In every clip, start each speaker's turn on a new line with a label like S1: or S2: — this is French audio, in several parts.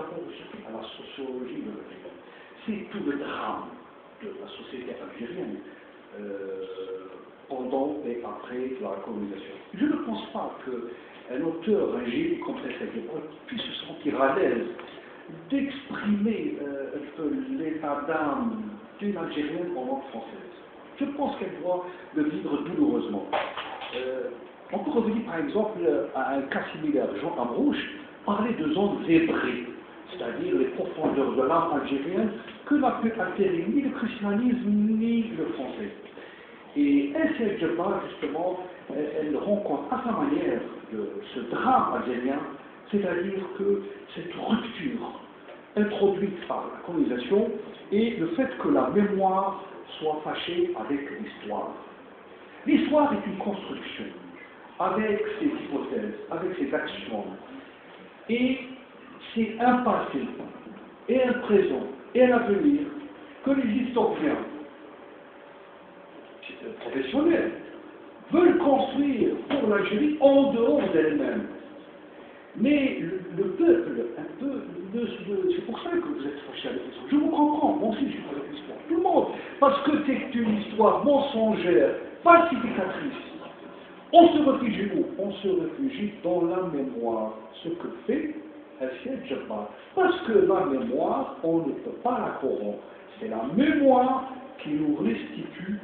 S1: rapport surtout à la sociologie de l'Algérie. C'est tout le drame de la société algérienne pendant et après la colonisation. Je ne pense pas qu'un auteur, un génie comme Saint-Exupéry puisse se sentir à l'aise d'exprimer un peu l'état d'âme d'une Algérienne en langue française. Je pense qu'elle doit le vivre douloureusement. On peut revenir par exemple à un cas similaire. Jean Amrouche parlait de zones zébrées, c'est-à-dire les profondeurs de l'âme algérienne que n'a pu altérer ni le christianisme ni le français. Et Saint Exupéry, justement, elle rencontre à sa manière ce drame algérien, c'est-à-dire que cette rupture introduite par la colonisation et le fait que la mémoire soit fâchée avec l'histoire. L'histoire est une construction, avec ses hypothèses, avec ses actions. Et c'est un passé, et un présent, et un avenir que les historiens professionnels veulent construire pour l'Algérie en dehors d'elle-même. Mais le peuple, un peu, c'est pour ça que vous êtes fâché avec l'histoire. Je vous comprends, moi aussi je suis avec l'histoire. Tout le monde. Parce que c'est une histoire mensongère, falsificatrice. On se réfugie où? On se réfugie dans la mémoire. Ce que fait Saint Exupéry. Parce que la mémoire, on ne peut pas la corrompre. C'est la mémoire qui nous restitue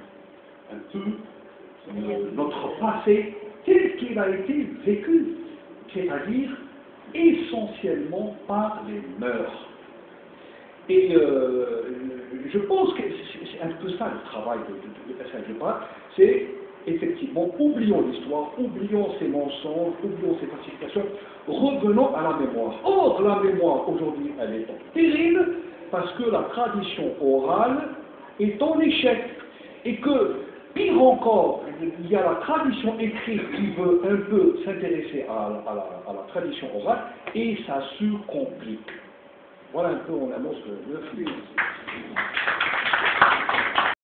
S1: un peu notre passé tel qu'il a été vécu. C'est-à-dire essentiellement par les mœurs. Et je pense que c'est un peu ça le travail de Saint Exupéry, c'est effectivement, oublions l'histoire, oublions ces mensonges, oublions ces falsifications, revenons à la mémoire. Or, la mémoire, aujourd'hui, elle est en péril, parce que la tradition orale est en échec, et que, pire encore, il y a la tradition écrite qui veut un peu s'intéresser à la tradition orale, et ça se complique. Voilà un peu en annonce le film.